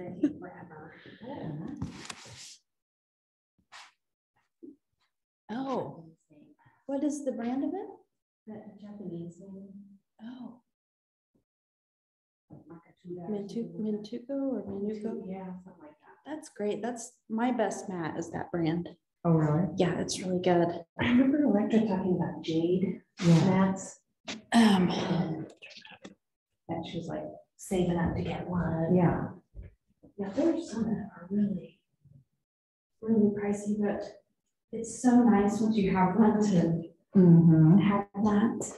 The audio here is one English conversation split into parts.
gonna take forever. Oh, what is the brand of it? The Japanese name. Oh, Mintuko. Mintuko or Minuko? Yeah, something like that. That's great. That's my best mat is that brand. Oh, really? Yeah, it's really good. I remember Electra talking about jade mats. And that she was like saving up to get one. Yeah. Yeah, there's some that are really, really pricey, but it's so nice once you have one to have that.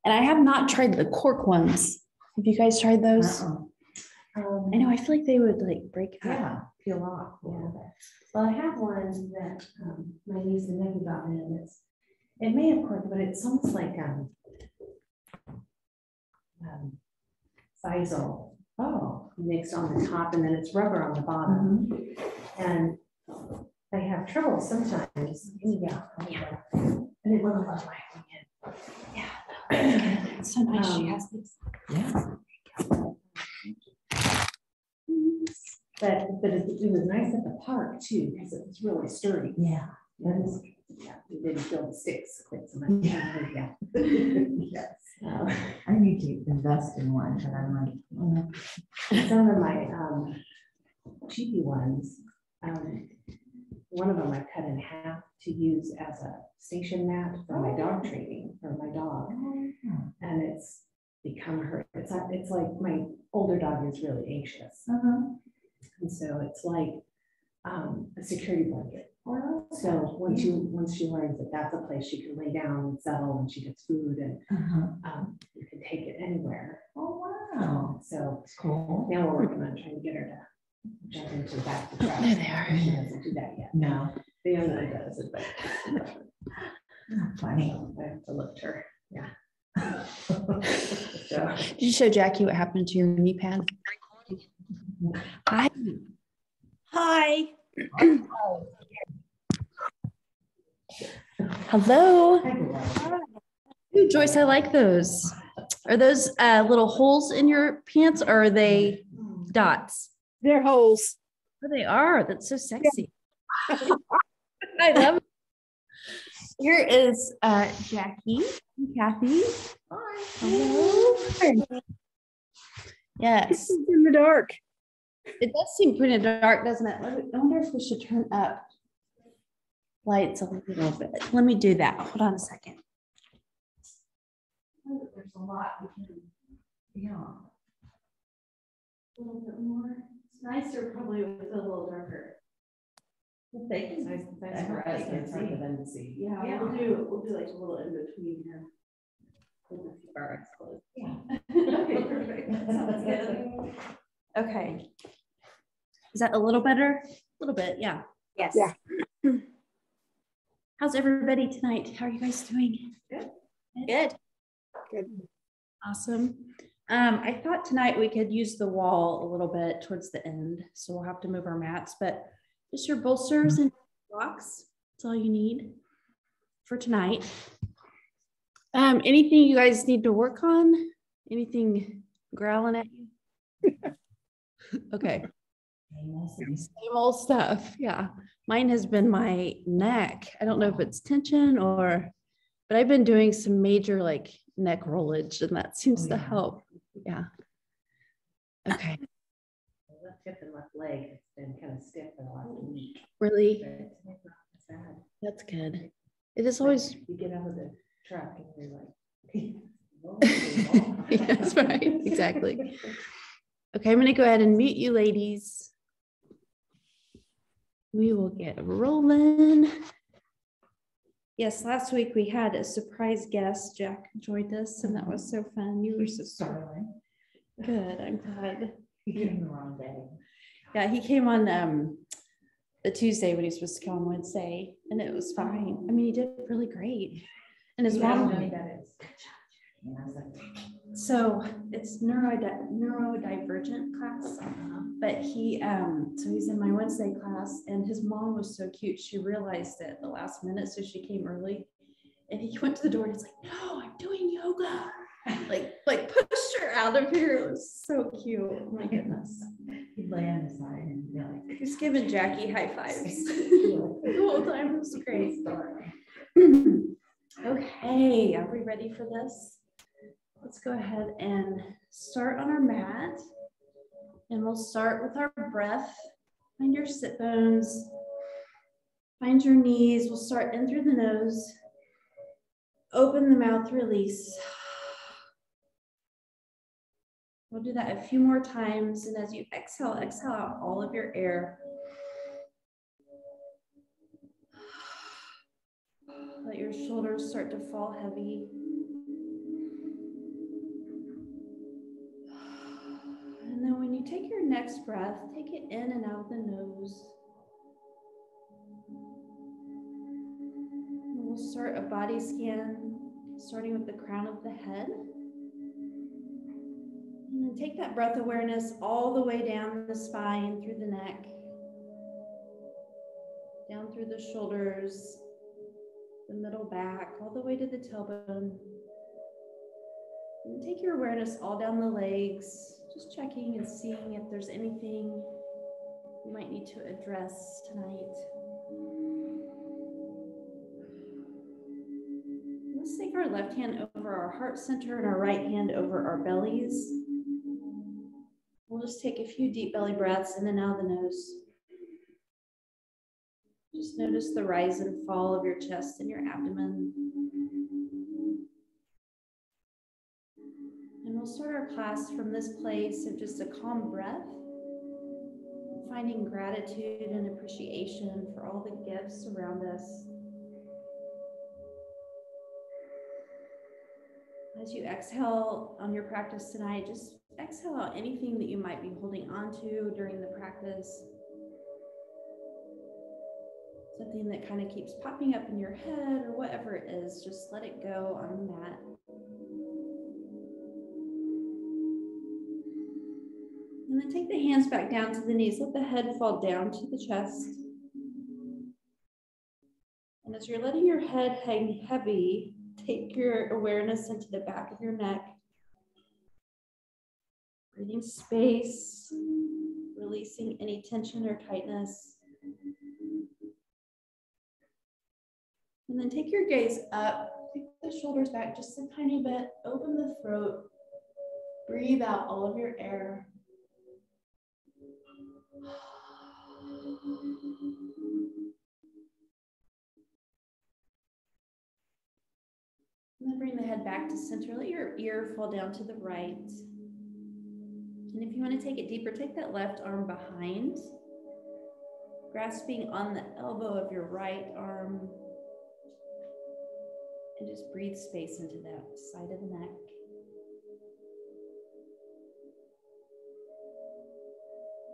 And I have not tried the cork ones. Have you guys tried those? I know, I feel like they would like break up. Yeah, peel off. Yeah. Well, I have one that my niece and nephew got me, and it may have cork, but it's almost like sisal. Oh. Mixed on the top, and then it's rubber on the bottom. And I have trouble sometimes. Yeah. And it won't let my hand. Yeah, it's so nice. She has these. Yeah. But it was nice at the park too, because it was really sturdy. Yeah. And you didn't feel the sticks quite so much. Yeah. Yes. I need to invest in one, but I'm like, Some of my cheapy ones, one of them I cut in half to use as a station mat for my dog training for my dog. And it's become her, it's like my older dog is really anxious. And so it's like a security blanket. So once she learns that that's a place she can lay down and settle and she gets food and you can take it anywhere. Oh, wow. So It's cool. now we're working on trying to get her to jump into back to track. There they are. She doesn't do that yet. No. The young one does it, but Funny. I have to lift her. Yeah. So, did you show Jackie what happened to your knee pad? Hi. Hi. Hello. Ooh, Joyce, I like those. Are those little holes in your pants or are they dots? They're holes. Oh, they are. That's so sexy. I love it. Here is Jackie and Kathy. Hi. Hello. Yes. In the dark. It does seem pretty dark, doesn't it? I wonder if we should turn up lights a little bit. Let me do that. Hold on a second. There's a lot we can, yeah. A little bit more. It's nicer probably with a little darker. It's nice for us to see. Them to see. Yeah, we'll do like a little in between here. We'll keep our eyes closed. Yeah. Okay, perfect. That sounds good. Okay. Is that a little better? A little bit, yeah. Yes. Yeah. How's everybody tonight? How are you guys doing? Good. Good. Good. Awesome. I thought tonight we could use the wall a little bit towards the end, so we'll have to move our mats, but just your bolsters and blocks. That's all you need for tonight. Anything you guys need to work on? Anything growling at you? Okay. Same old stuff. Yeah. Mine has been my neck. I don't know if it's tension but I've been doing some major like neck rollage and that seems to help. Yeah. Okay. Left hip and left leg has been kind of stiff for the last week. Really? Bad. That's good. It is always. You get out of the truck and you're like, Yeah, that's right. Exactly. Okay, I'm going to go ahead and mute you ladies. We will get rolling. Yes, last week we had a surprise guest. Jack joined us, and that was so fun. You were so sorry. Good, I'm glad. He came the wrong day. Yeah, he came on the Tuesday when he was supposed to come on Wednesday, and it was fine. I mean, he did really great. And his mom. That is. So it's neurodivergent class, but he so he's in my Wednesday class, and his mom was so cute. She realized it at the last minute, so she came early, and he went to the door and he's like, "No, I'm doing yoga." Like pushed her out of here. It was so cute. Oh my goodness. He'd lay on the side and be like, He's giving Jackie high fives the whole time. It was great. Okay, are we ready for this? Let's go ahead and start on our mat. And we'll start with our breath. Find your sit bones. Find your knees. We'll start in through the nose. Open the mouth, release. We'll do that a few more times. And as you exhale, exhale out all of your air. Let your shoulders start to fall heavy. And then when you take your next breath, take it in and out of the nose. And we'll start a body scan, starting with the crown of the head. And then take that breath awareness all the way down the spine, through the neck, down through the shoulders, the middle back, all the way to the tailbone. And take your awareness all down the legs, just checking and seeing if there's anything you might need to address tonight. Let's take our left hand over our heart center and our right hand over our bellies. We'll just take a few deep belly breaths in and out of the nose. Just notice the rise and fall of your chest and your abdomen. And we'll start our class from this place of just a calm breath, finding gratitude and appreciation for all the gifts around us. As you exhale on your practice tonight, just exhale out anything that you might be holding on to during the practice. Something that kind of keeps popping up in your head or whatever it is, just let it go on the mat. And then take the hands back down to the knees. Let the head fall down to the chest. And as you're letting your head hang heavy, take your awareness into the back of your neck. Breathing space, releasing any tension or tightness. And then take your gaze up, take the shoulders back just a tiny bit, open the throat, breathe out all of your air. And then bring the head back to center. Let your ear fall down to the right. And if you want to take it deeper, take that left arm behind, grasping on the elbow of your right arm. And just breathe space into that side of the neck.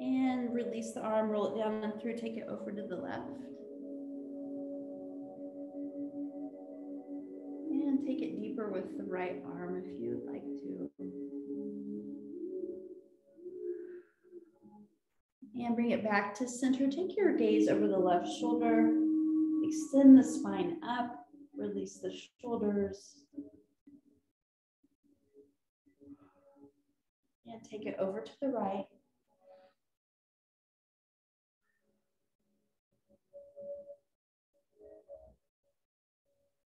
And release the arm, roll it down and through, take it over to the left. And take it deeper with the right arm if you would like to. And bring it back to center. Take your gaze over the left shoulder. Extend the spine up. Release the shoulders. And take it over to the right.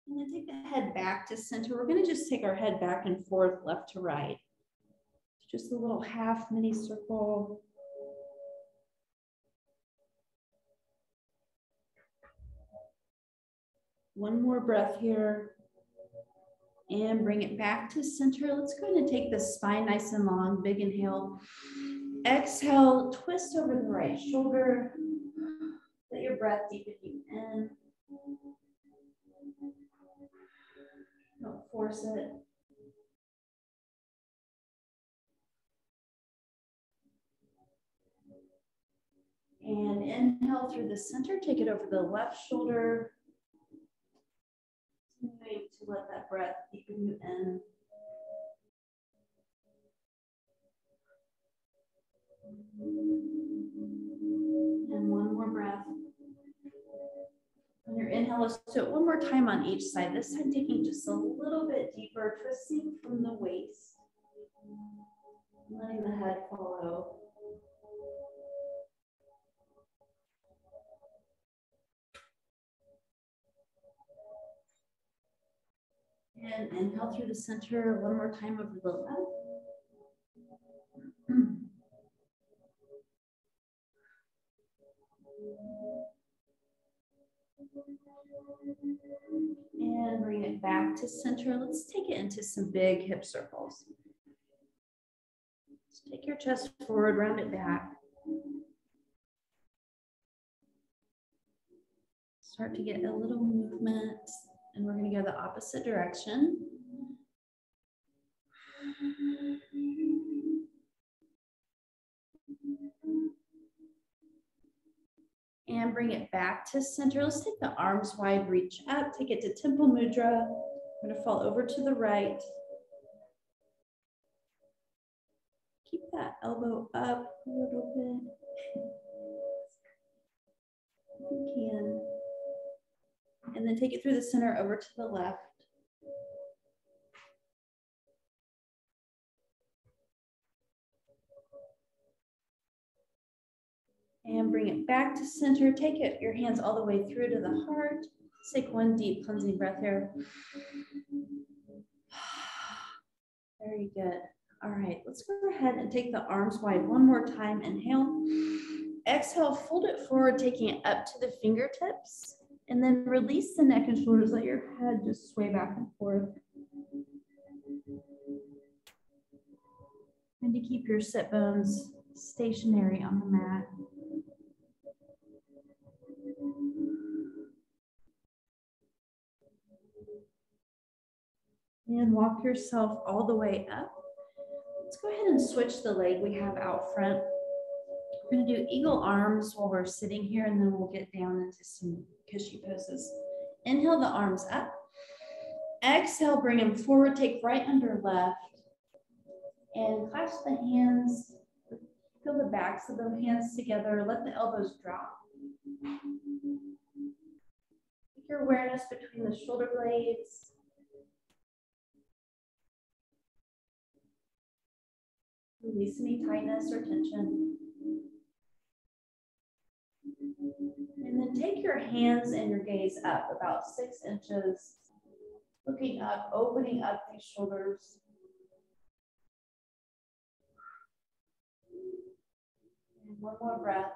And then take the head back to center. We're going to just take our head back and forth, left to right. Just a little half mini circle. One more breath here. And bring it back to center. Let's go ahead and take the spine nice and long. Big inhale. Exhale, twist over the right shoulder. Let your breath deepen you in. Don't force it. And inhale through the center. Take it over the left shoulder. Continuing to let that breath deepen you in. And one more breath. On your inhale, let's do it one more time on each side. This time taking just a little bit deeper, twisting from the waist. Letting the head follow. And inhale through the center one more time over the left. And bring it back to center. Let's take it into some big hip circles. Let's take your chest forward, round it back. Start to get a little movement, and we're going to go the opposite direction. And bring it back to center. Let's take the arms wide, reach up, take it to Temple Mudra. We're going to fall over to the right. Keep that elbow up a little bit. If you can. And then take it through the center over to the left. And bring it back to center. Take it, your hands all the way through to the heart. Let's take one deep cleansing breath here. Very good. All right, let's go ahead and take the arms wide one more time. Inhale. Exhale, fold it forward, taking it up to the fingertips. And then release the neck and shoulders. Let your head just sway back and forth. And to keep your sit bones stationary on the mat. And walk yourself all the way up. Let's go ahead and switch the leg we have out front. We're going to do eagle arms while we're sitting here, and then we'll get down into some cushy poses. Inhale the arms up. Exhale, bring them forward. Take right under left. And clasp the hands. Feel the backs of the hands together. Let the elbows drop. Take your awareness between the shoulder blades. Release any tightness or tension. And then take your hands and your gaze up about 6 inches. Looking up, opening up these shoulders. And one more breath.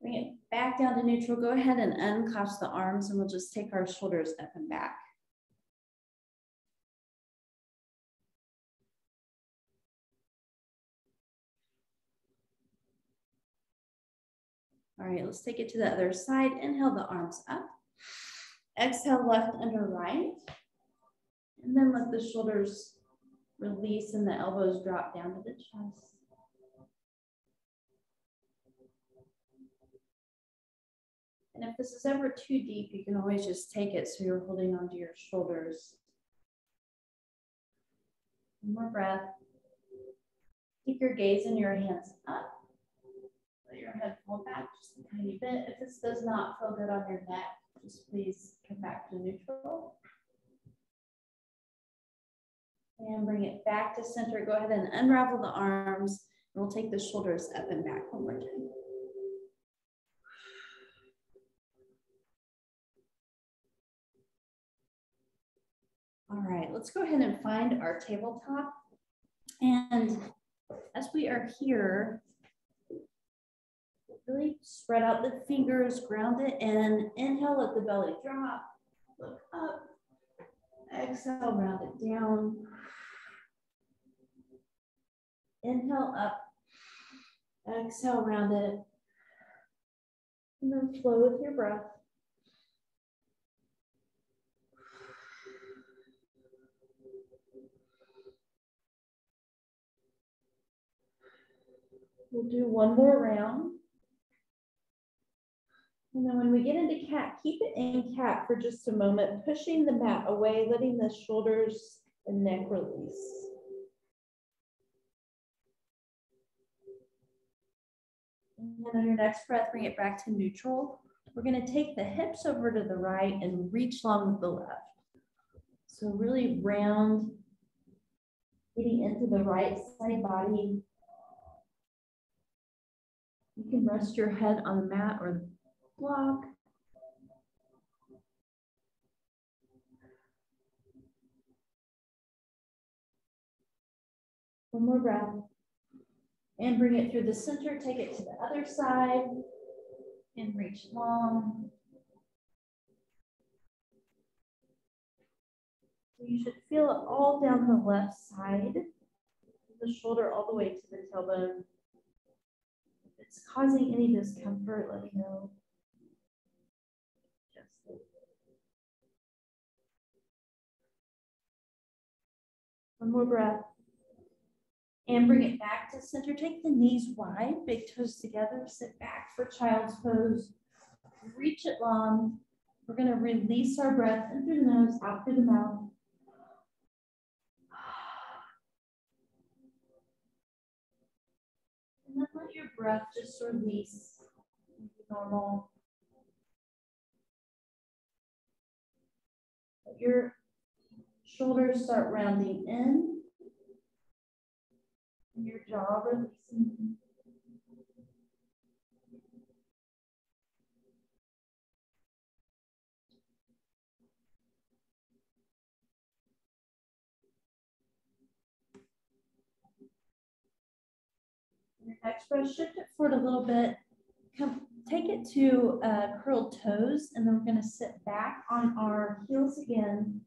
Bring it back down to neutral. Go ahead and unclasp the arms, and we'll just take our shoulders up and back. All right, let's take it to the other side. Inhale the arms up. Exhale left under right. And then let the shoulders release and the elbows drop down to the chest. And if this is ever too deep, you can always just take it so you're holding onto your shoulders. One more breath. Keep your gaze and your hands up. Let your head pull back just a tiny bit. If this does not feel good on your neck, just please come back to neutral. And bring it back to center. Go ahead and unravel the arms. And we'll take the shoulders up and back one more time. All right, let's go ahead and find our tabletop. And as we are here, really spread out the fingers, ground it in. Inhale, let the belly drop. Look up. Exhale, round it down. Inhale up. Exhale, round it. And then flow with your breath. We'll do one more round. And then when we get into cat, keep it in cat for just a moment, pushing the mat away, letting the shoulders and neck release. And on your next breath, bring it back to neutral. We're going to take the hips over to the right and reach long with the left. So really round getting into the right side body. You can rest your head on the mat or the block. One more breath. And bring it through the center. Take it to the other side. And reach long. So you should feel it all down the left side. The shoulder all the way to the tailbone. If it's causing any discomfort, let me know. One more breath. And bring it back to center. Take the knees wide, big toes together. Sit back for child's pose. Reach it long. We're going to release our breath in through the nose, out through the mouth. And then let your breath just release normal. Let your shoulders start rounding in. And your jaw releasing. Your next breath, shift it forward a little bit. Take it to curled toes, and then we're going to sit back on our heels again,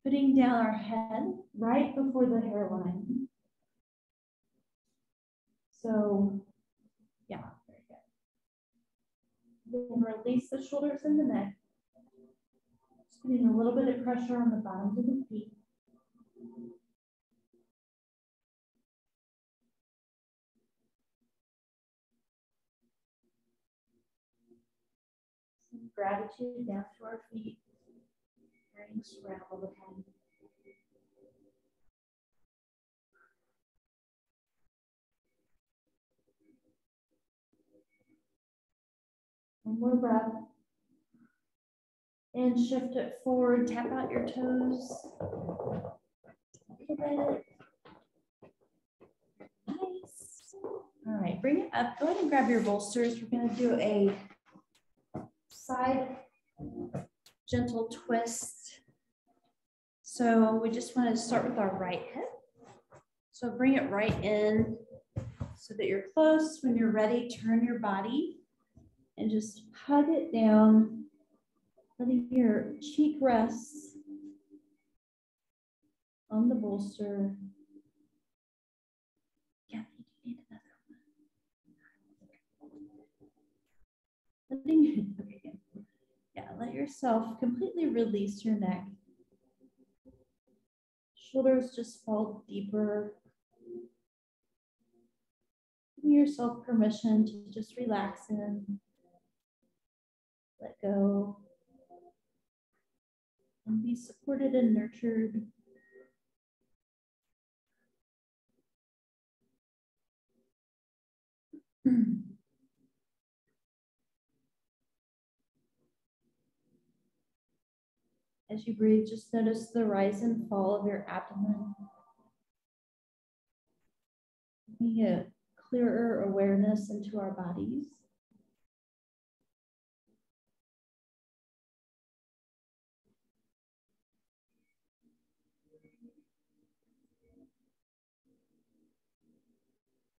putting down our head right before the hairline. So, yeah, very good. Then release the shoulders and the neck. Just putting a little bit of pressure on the bottoms of the feet. Some gratitude down to our feet. Rings around the head. One more breath. And shift it forward. Tap out your toes. Pivot. Nice. All right, bring it up. Go ahead and grab your bolsters. We're going to do a side gentle twist. So we just want to start with our right hip. So bring it right in so that you're close. When you're ready, turn your body and just hug it down, letting your cheek rest on the bolster. Yeah, you need another one. Okay, good. Yeah, let yourself completely release your neck. Shoulders just fall deeper. Giving yourself permission to just relax in. Let go. And be supported and nurtured. As you breathe, just notice the rise and fall of your abdomen. Bringing a clearer awareness into our bodies.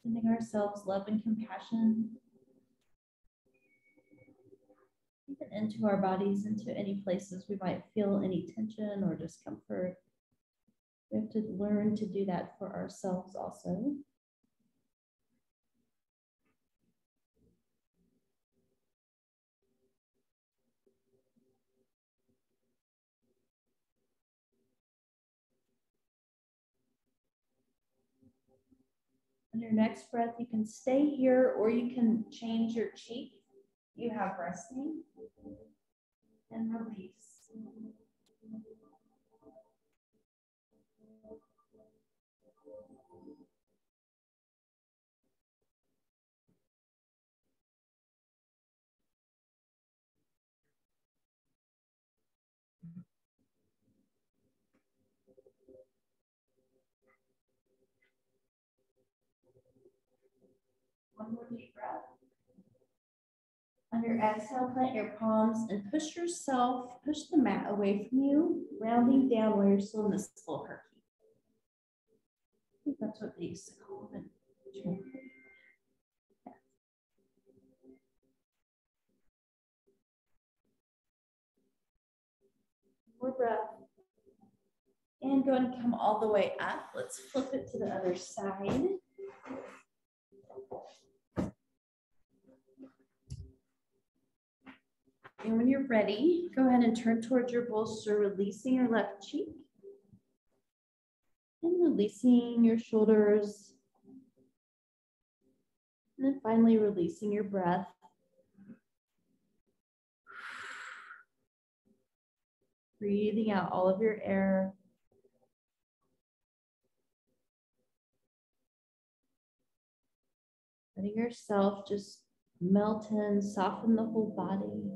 Sending ourselves love and compassion even into our bodies, into any places we might feel any tension or discomfort. We have to learn to do that for ourselves also. On your next breath, you can stay here or you can change your cheek. You have resting and release. One more deep breath. On your exhale, plant your palms and push the mat away from you, rounding down while you're still in this little herky. I think that's what they used to call it. More breath. And go ahead and come all the way up. Let's flip it to the other side. And when you're ready, go ahead and turn towards your bolster, releasing your left cheek. And releasing your shoulders. And then finally releasing your breath. Breathing out all of your air. Letting yourself just melt in, soften the whole body.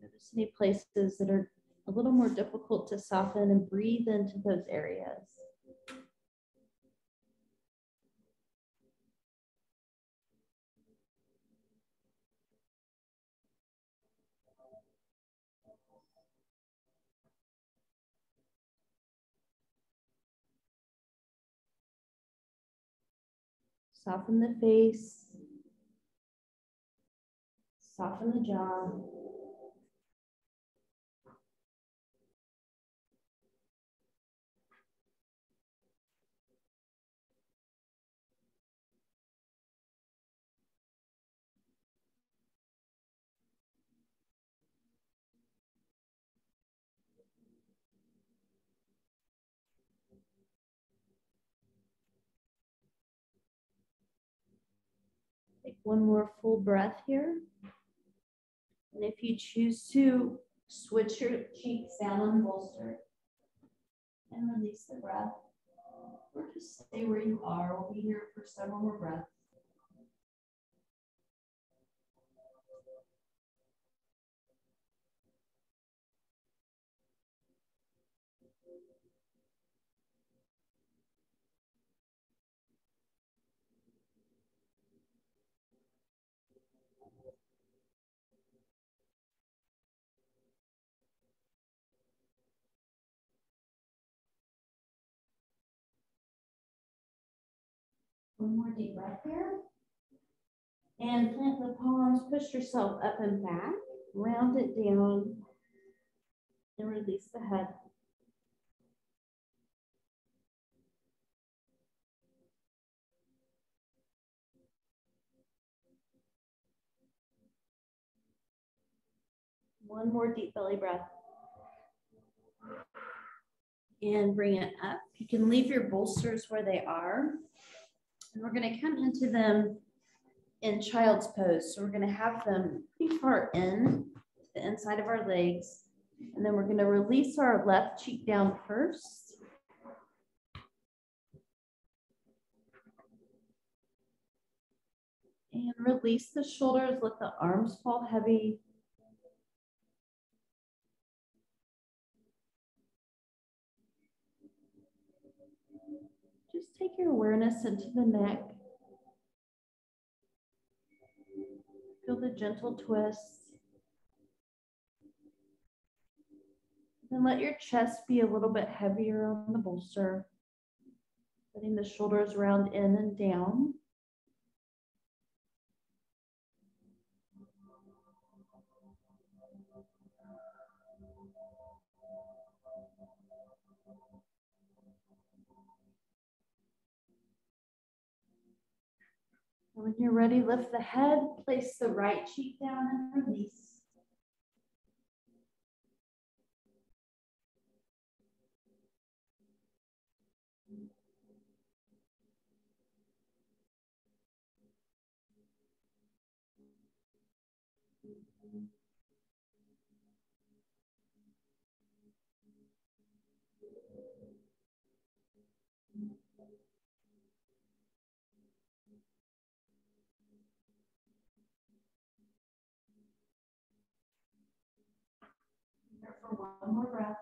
Notice any places that are a little more difficult to soften and breathe into those areas. Soften the face. Soften the jaw. Take one more full breath here. And if you choose to switch your cheeks down on the bolster and release the breath, or just stay where you are. We'll be here for several more breaths. One more deep breath here. And plant the palms, push yourself up and back, round it down, and release the head. One more deep belly breath. And bring it up. You can leave your bolsters where they are. And we're going to come into them in child's pose. So we're going to have them pretty far in, the inside of our legs. And then we're going to release our left cheek down first. And release the shoulders, let the arms fall heavy. Just take your awareness into the neck. Feel the gentle twists. And let your chest be a little bit heavier on the bolster. Letting the shoulders round in and down. And when you're ready, lift the head, place the right cheek down and release. for one more breath.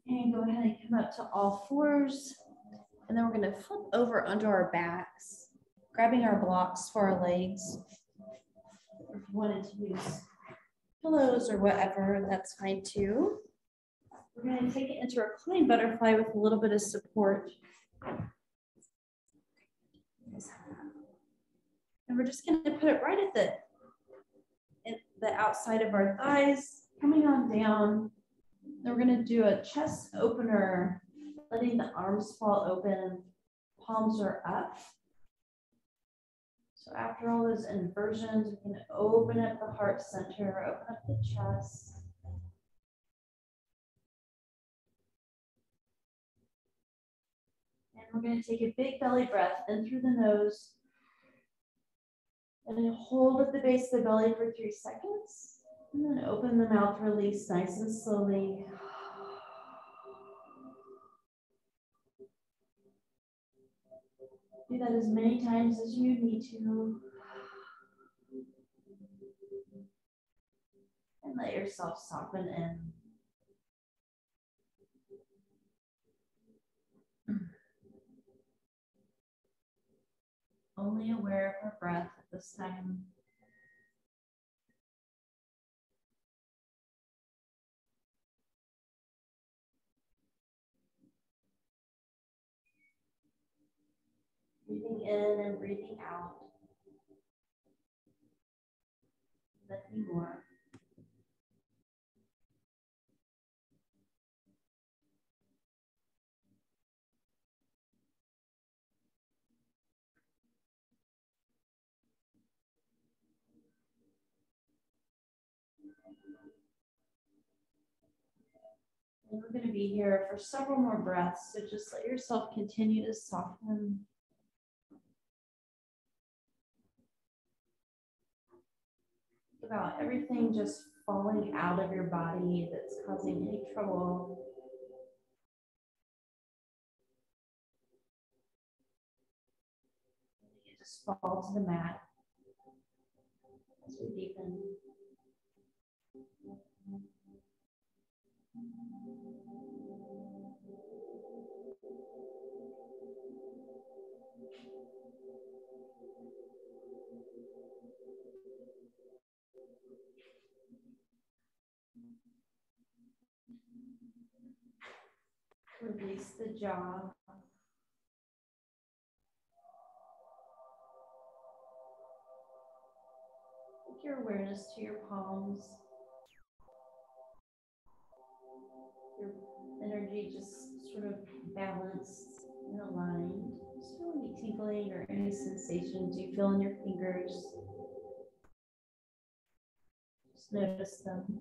And go ahead and come up to all fours. And then we're going to flip over onto our backs, grabbing our blocks for our legs. If you wanted to use pillows or whatever, that's fine too. We're going to take it into a reclining butterfly with a little bit of support. And we're just going to put it right at the outside of our thighs, coming on down. Then we're going to do a chest opener, letting the arms fall open, palms are up. So after all those inversions, we can open up the heart center, open up the chest. And we're going to take a big belly breath in through the nose. And then hold at the base of the belly for 3 seconds. And then open the mouth, release nice and slowly. Do that as many times as you need to. And let yourself soften in. Only aware of our breath at this time. Breathing in and breathing out. Nothing more. And we're going to be here for several more breaths, so just let yourself continue to soften. Think about everything just falling out of your body that's causing any trouble. You just fall to the mat as we deepen. Release the jaw. Take your awareness to your palms. Your energy just sort of balanced and aligned. Just feel any tingling or any sensations you feel in your fingers. Just notice them.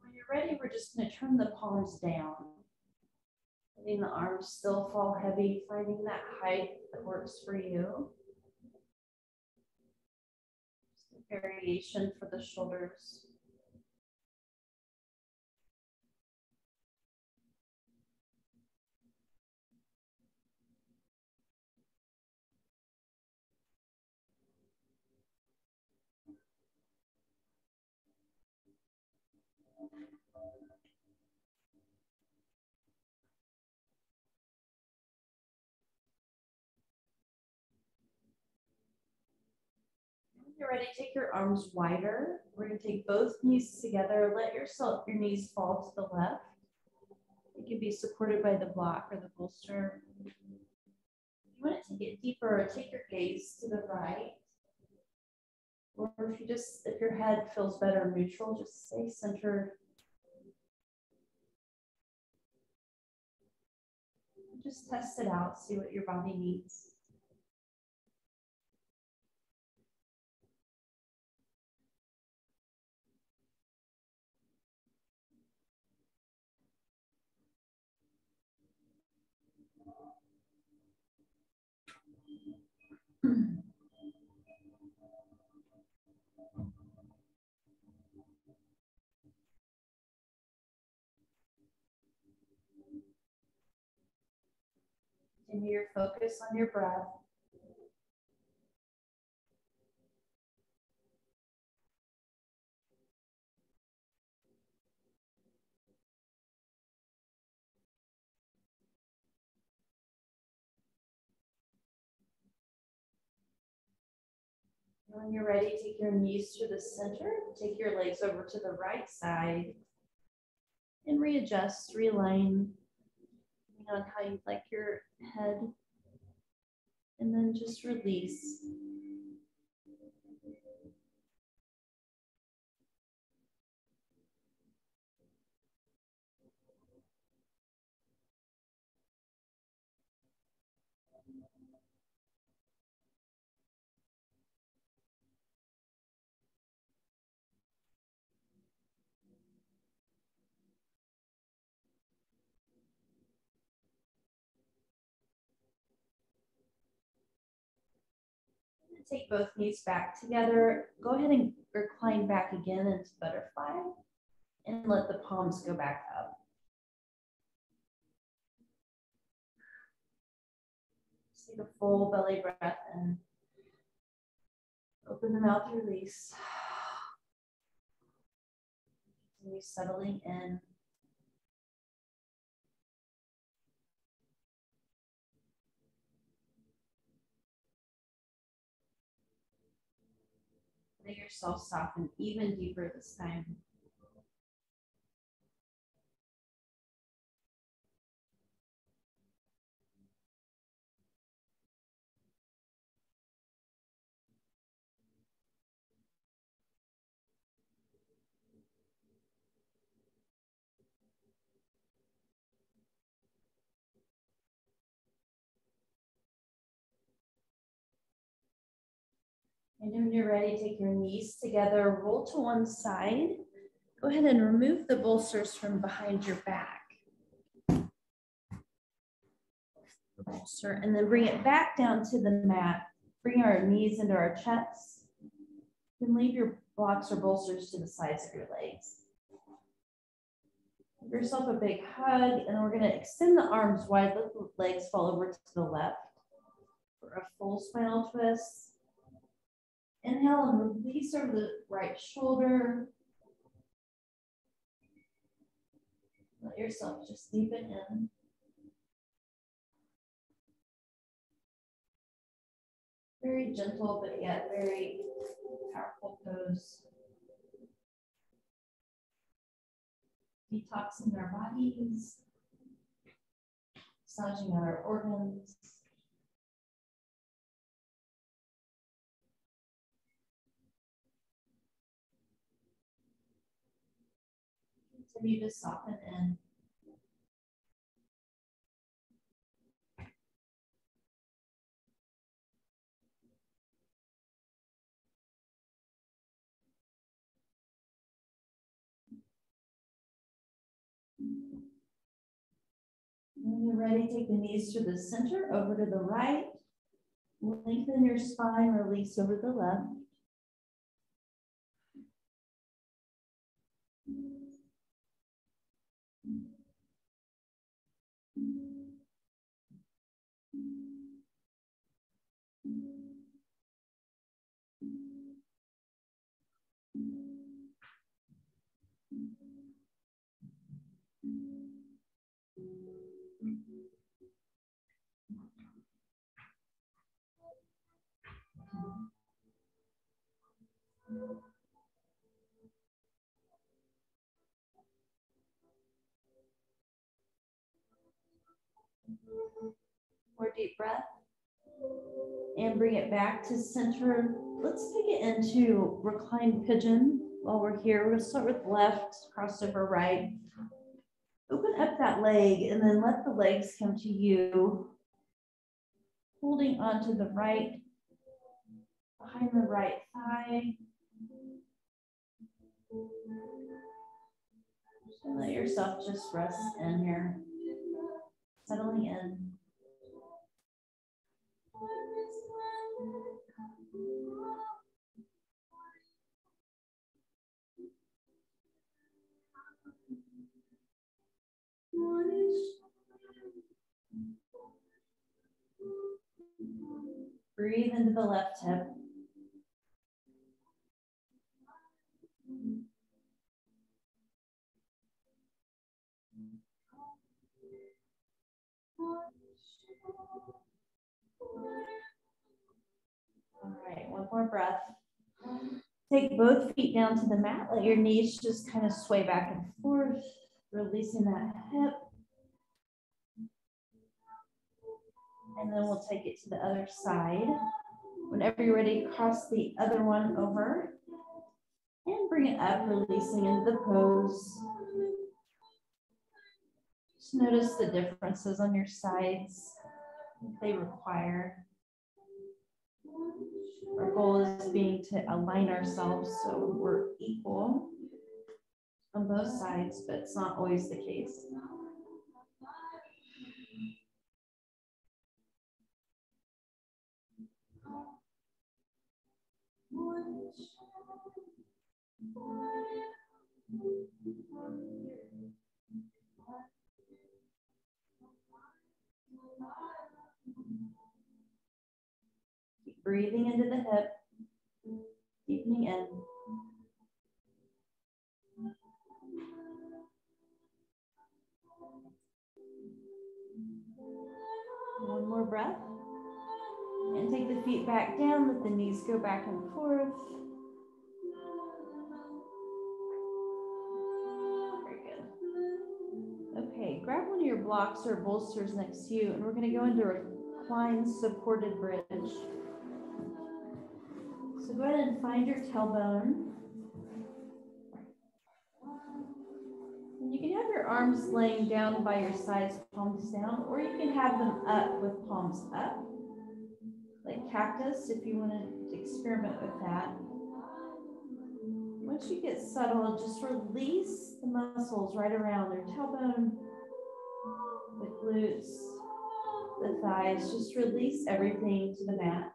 When you're ready, we're just going to turn the palms down. Letting the arms still fall heavy, finding that height that works for you. Just a variation for the shoulders. When you're ready, take your arms wider. We're going to take both knees together. Let your knees fall to the left. It can be supported by the block or the bolster. If you want to take it deeper, take your gaze to the right. Or if your head feels better neutral, just stay centered. Just test it out, see what your body needs. Continue your focus on your breath. When you're ready, take your knees to the center, take your legs over to the right side, and readjust, realign, depending on how you like your head, and then just release. Take both knees back together. Go ahead and recline back again into butterfly and let the palms go back up. Just take a full belly breath in. Open the mouth, release. Continue settling in. Let yourself soften even deeper this time. And when you're ready, take your knees together, roll to one side. Go ahead and remove the bolsters from behind your back. Bolster, and then bring it back down to the mat. Bring our knees into our chests. Then leave your blocks or bolsters to the sides of your legs. Give yourself a big hug, and we're going to extend the arms wide, let the legs fall over to the left for a full spinal twist. Inhale and release over the right shoulder. Let yourself just deepen in. Very gentle, but yet very powerful pose. Detoxing our bodies, massaging out our organs. Continue to soften in. When you're ready, take the knees to the center, over to the right. Lengthen your spine, release over the left. More deep breath. And bring it back to center. Let's take it into reclined pigeon while we're here. We're going to start with left, cross over right. Open up that leg and then let the legs come to you. Holding onto the right, behind the right thigh. And let yourself just rest in here, settling in. Breathe into the left hip. All right, one more breath. Take both feet down to the mat. Let your knees just kind of sway back and forth, releasing that hip. And then we'll take it to the other side. Whenever you're ready, cross the other one over and bring it up, releasing into the pose. Just notice the differences on your sides that they require. Our goal is being to align ourselves so we're equal on both sides, but it's not always the case. Keep breathing into the hip, deepening in. One more breath. And take the feet back down, let the knees go back and forth. Very good. Okay, grab one of your blocks or bolsters next to you, and we're going to go into reclined supported bridge. So go ahead and find your tailbone. And you can have your arms laying down by your sides, palms down, or you can have them up with palms up, like cactus if you want to experiment with that. Once you get settled, just release the muscles right around your tailbone, the glutes, the thighs. Just release everything to the mat.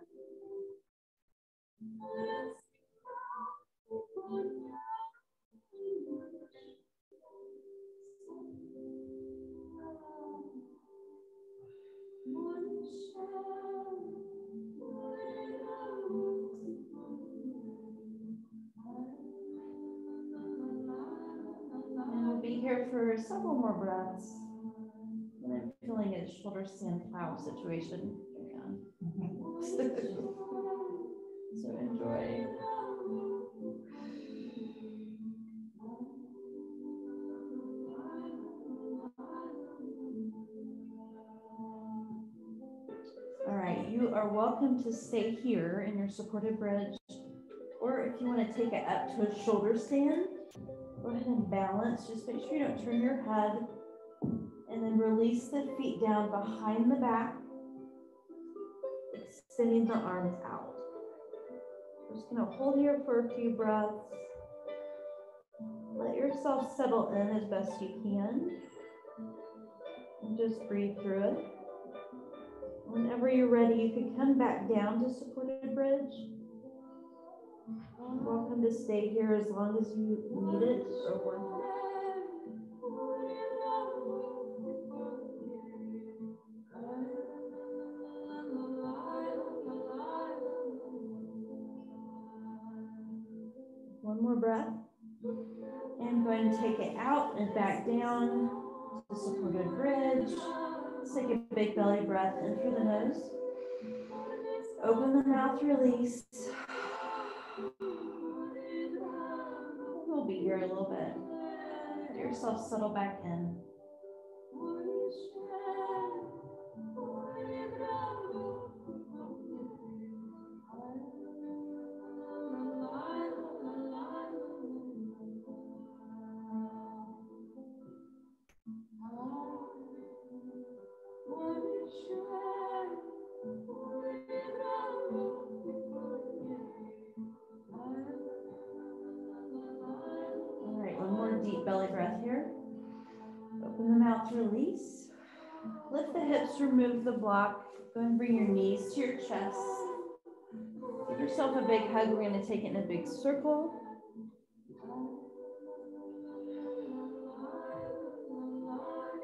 And we'll be here for several more breaths. And I'm feeling a shoulder stand plow situation going on. So enjoy. All right, you are welcome to stay here in your supported bridge, or if you want to take it up to a shoulder stand, go ahead and balance. Just make sure you don't turn your head, and then release the feet down behind the back, extending the arms out. We're just going to hold here for a few breaths. Let yourself settle in as best you can, and just breathe through it. Whenever you're ready, you can come back down to supported bridge. You're welcome to stay here as long as you need it or want it. One more breath. And go ahead and take it out and back down to supported bridge. Let's take a big belly breath in through the nose. Open the mouth, release. We'll be here a little bit. Let yourself settle back in. All right, one more deep belly breath here. Open the mouth, release. Lift the hips, remove the block. Go and bring your knees to your chest. Give yourself a big hug. We're going to take it in a big circle.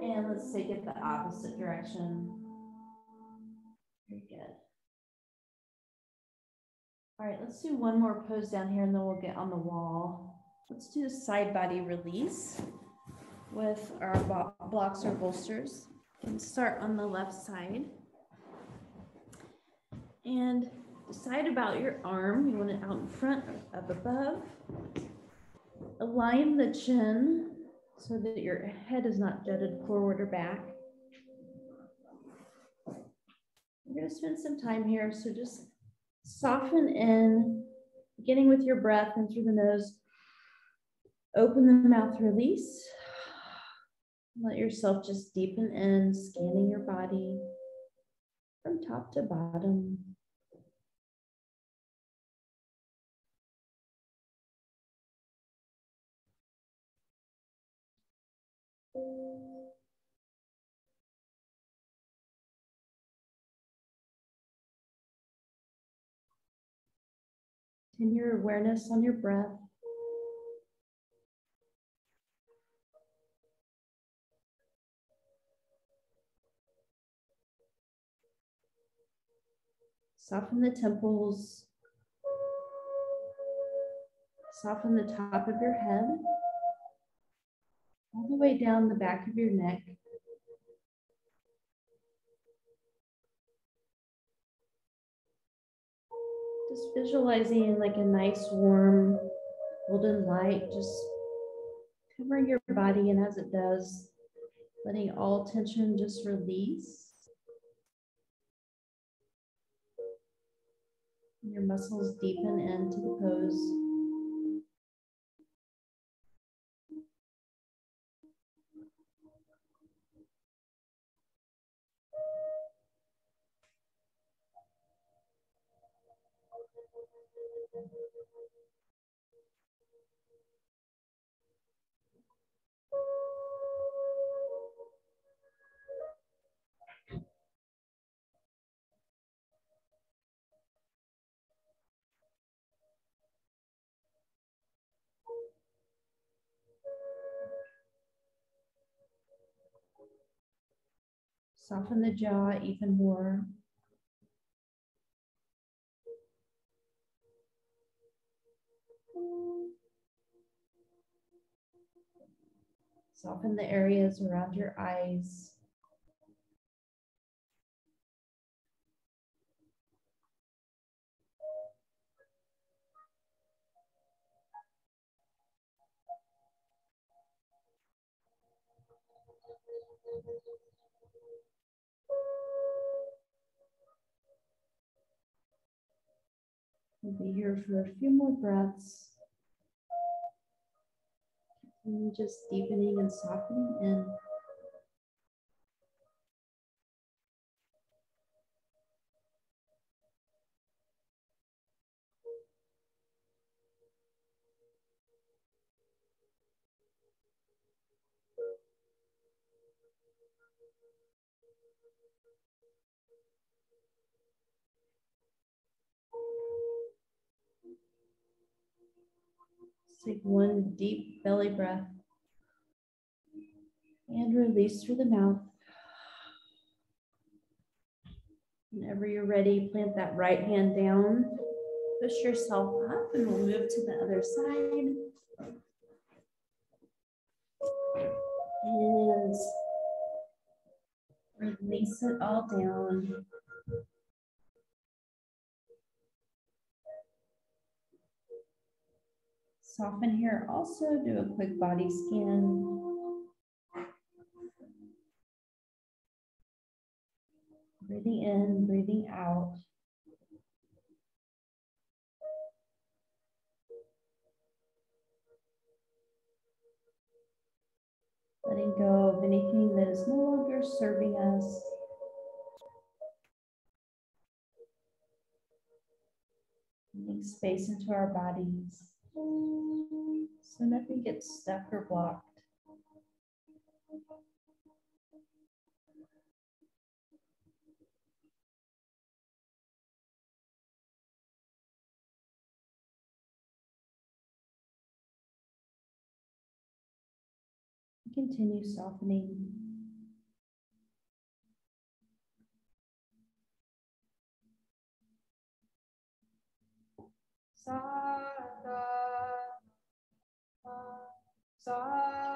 And let's take it the opposite direction. Very good. All right, let's do one more pose down here and then we'll get on the wall. Let's do a side body release with our blocks or bolsters. You can start on the left side. And decide about your arm. You want it out in front or up above. Align the chin so that your head is not jutted forward or back. We're going to spend some time here, so just soften in, beginning with your breath in through the nose. Open the mouth, release. Let yourself just deepen in, scanning your body from top to bottom. Continue your awareness on your breath. Soften the temples. Soften the top of your head, all the way down the back of your neck. Just visualizing like a nice warm golden light just covering your body, and as it does, letting all tension just release. Your muscles deepen into the pose. Soften the jaw even more. Soften the areas around your eyes. We'll be here for a few more breaths. And just deepening and softening in. Take one deep belly breath and release through the mouth. Whenever you're ready, plant that right hand down, push yourself up, and we'll move to the other side. And release it all down. Soften here. Also do a quick body scan. Breathing in, breathing out. Letting go of anything that is no longer serving us. Making space into our bodies so nothing gets stuck or blocked. Continue softening.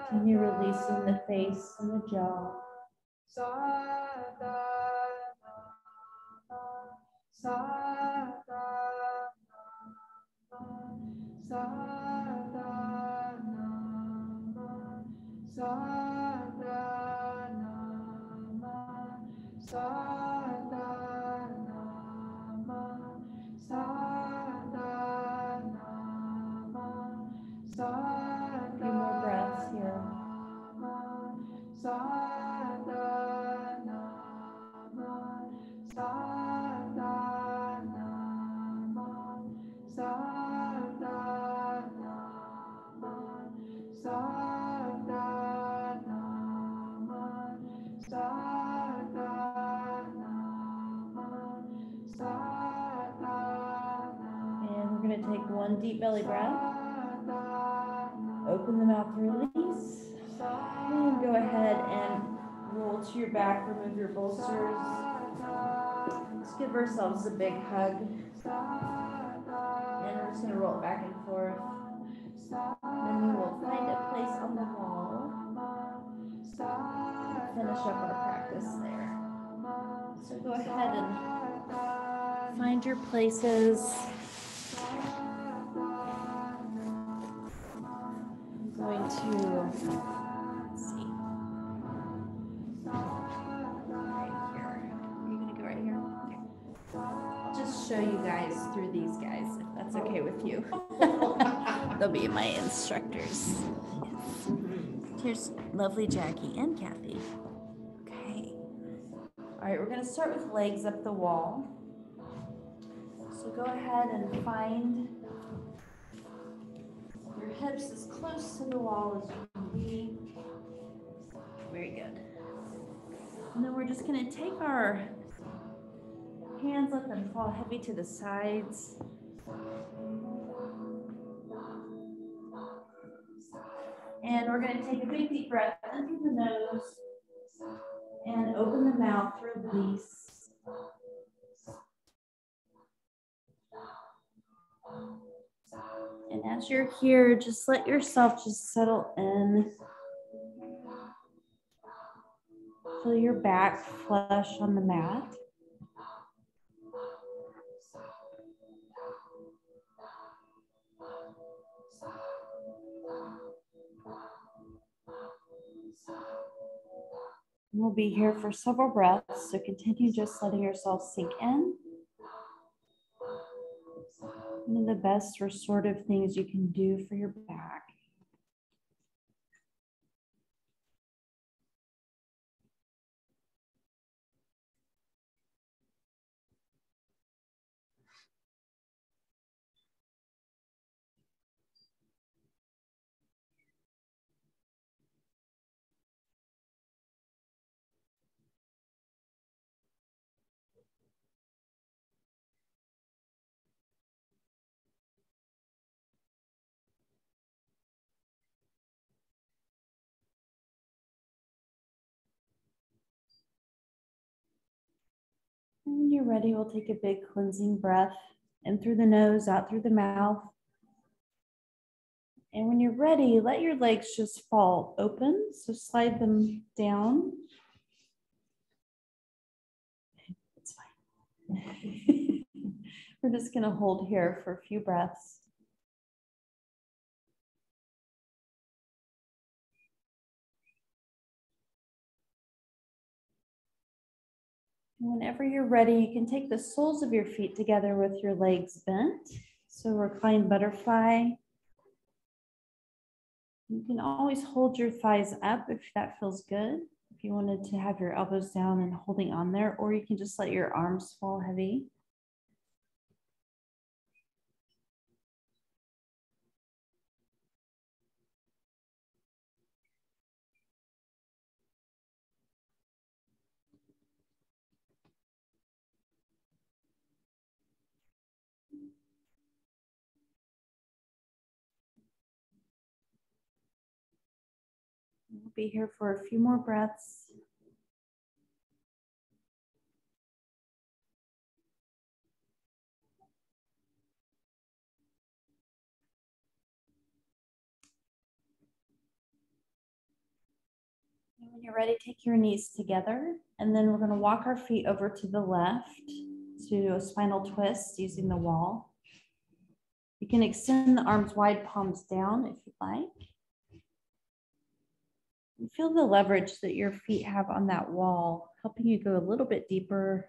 Continue releasing the face and the jaw. A few more breaths here. And we're going to take one deep belly breath. Open the mouth to release. And go ahead and roll to your back. Remove your bolsters. Let's give ourselves a big hug. And we're just going to roll it back and forth. Then we will find a place on the wall. Finish up our practice there. So go ahead and find your places. I'm going to, let's see, right here. Are you going to go right here? Okay. I'll just show you guys through these guys, if that's okay with you. They'll be my instructors. Yes. Here's lovely Jackie and Kathy. Okay. All right, we're going to start with legs up the wall. So go ahead and find your hips as close to the wall as you can be. Very good. And then we're just going to take our hands, let them fall heavy to the sides. And we're going to take a big deep breath in through the nose and open the mouth, release. And as you're here, just let yourself just settle in. Feel your back flush on the mat. We'll be here for several breaths, so continue just letting yourself sink in. One of the best restorative things you can do for your back. And when you're ready, we'll take a big cleansing breath in through the nose, out through the mouth. And when you're ready, let your legs just fall open. So slide them down. It's fine. We're just going to hold here for a few breaths. And whenever you're ready, you can take the soles of your feet together with your legs bent. So reclined butterfly. You can always hold your thighs up if that feels good. If you wanted to have your elbows down and holding on there, or you can just let your arms fall heavy. We'll be here for a few more breaths. And when you're ready, take your knees together, and then we're going to walk our feet over to the left to a spinal twist using the wall. You can extend the arms wide, palms down if you'd like. And feel the leverage that your feet have on that wall, helping you go a little bit deeper.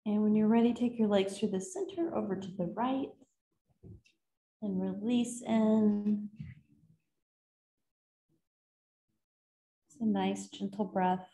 And when you're ready, take your legs through the center over to the right and release in. It's a nice, gentle breath.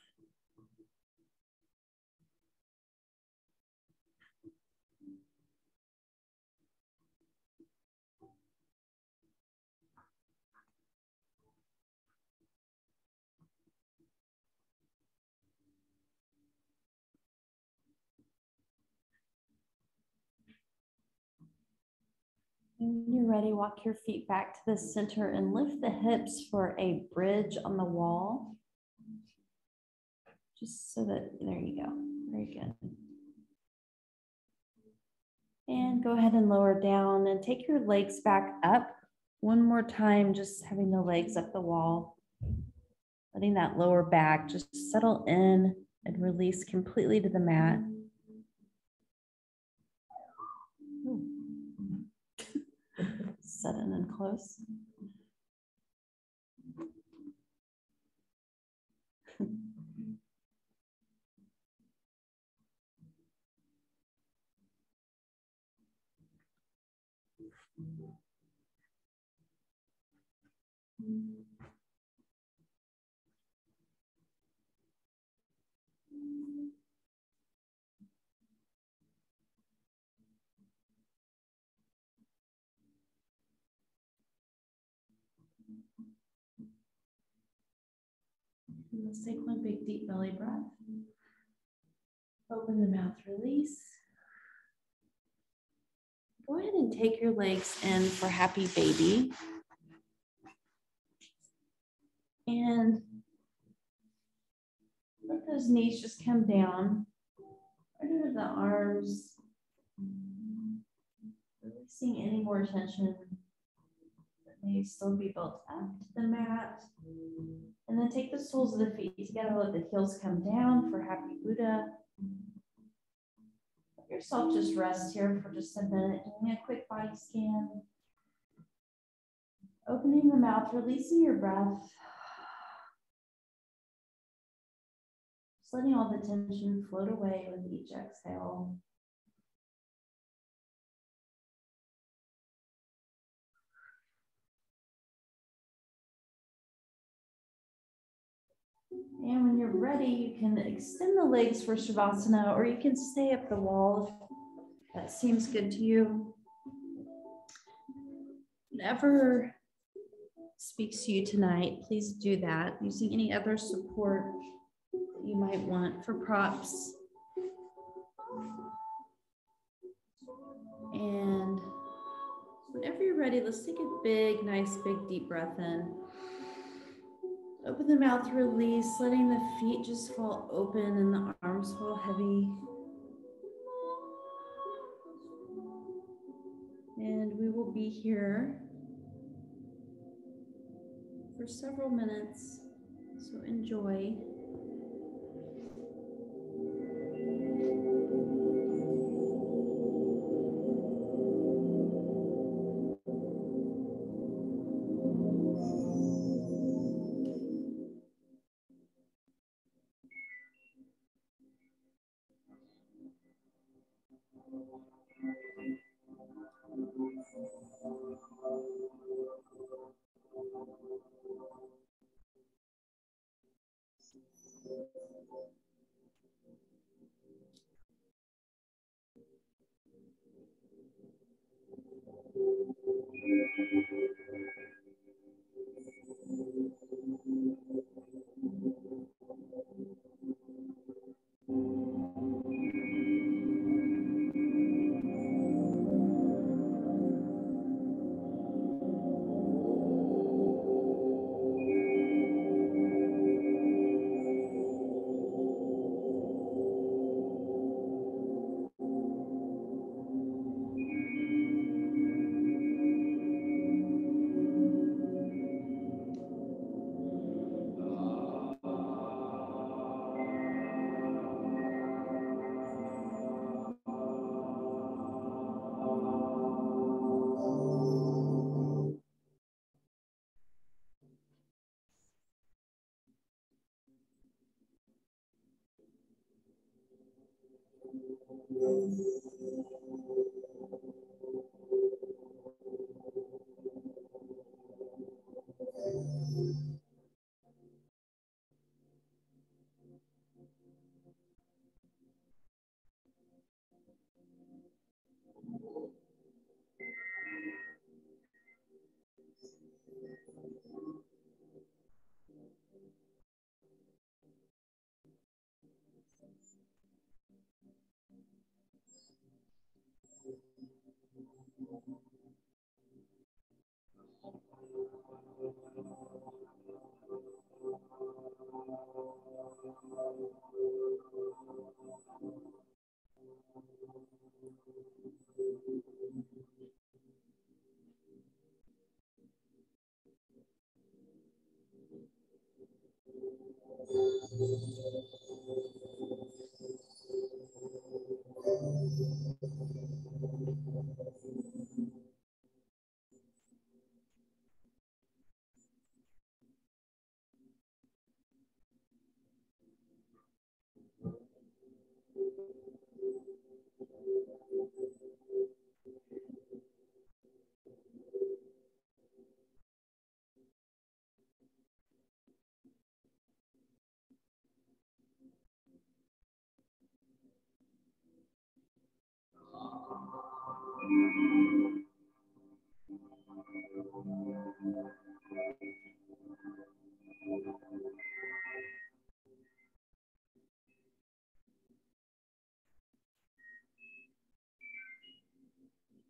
When you're ready, walk your feet back to the center and lift the hips for a bridge on the wall. Just so that, there you go. Very good. And go ahead and lower down and take your legs back up. One more time, just having the legs up the wall. Letting that lower back just settle in and release completely to the mat. Sudden and close. Let's take one big deep belly breath. Open the mouth, release. Go ahead and take your legs in for happy baby. And let those knees just come down. Right under the arms. Releasing any more tension that may still be built up to the mat. And then take the soles of the feet together, let the heels come down for happy Buddha. Let yourself just rest here for just a minute, doing a quick body scan. Opening the mouth, releasing your breath. Just letting all the tension float away with each exhale. And when you're ready, you can extend the legs for Shavasana, or you can stay up the wall if that seems good to you. Whatever speaks to you tonight, please do that. Using any other support that you might want for props. And whenever you're ready, let's take a big, nice, big, deep breath in. Open the mouth, release, letting the feet just fall open and the arms fall heavy. And we will be here for several minutes, so enjoy.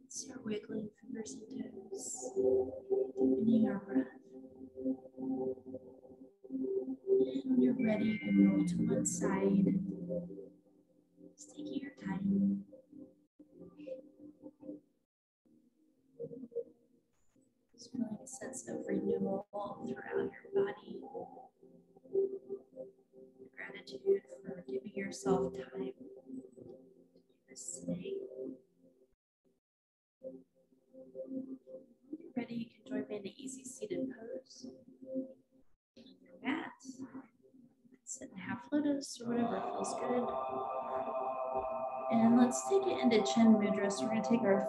Start wiggling fingers and toes, deepening our breath. And when you're ready, you can roll to one side. Just taking your time. Just feeling a sense of renewal throughout your body. Gratitude for giving yourself time to do this today. When you're ready, you can join me in an easy seated pose. Your mat. Sit in half lotus or whatever feels good. And let's take it into chin mudra. So we're going to take our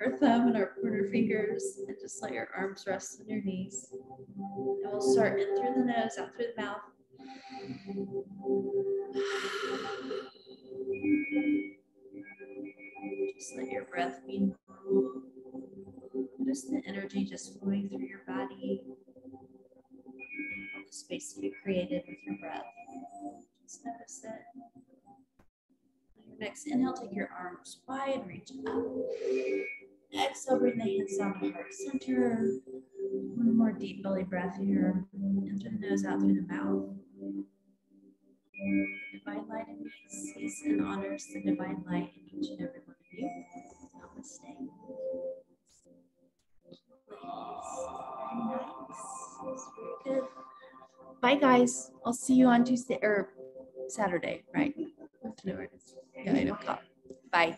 our thumb and our pointer fingers and just let your arms rest on your knees. And we'll start in through the nose, out through the mouth. Just let your breath be normal. Notice the energy just flowing through your body. All the space that you created with your breath. Just notice it. On your next inhale, take your arms wide, reach up. Exhale, bring the hands down to heart center. One more deep belly breath here. In through the nose, out through the mouth. The divine light in me sees and honors the divine light in each and every one of you. Namaste. Very nice. Very good. Bye, guys. I'll see you on Tuesday or Saturday, right? Yeah, I know. Bye.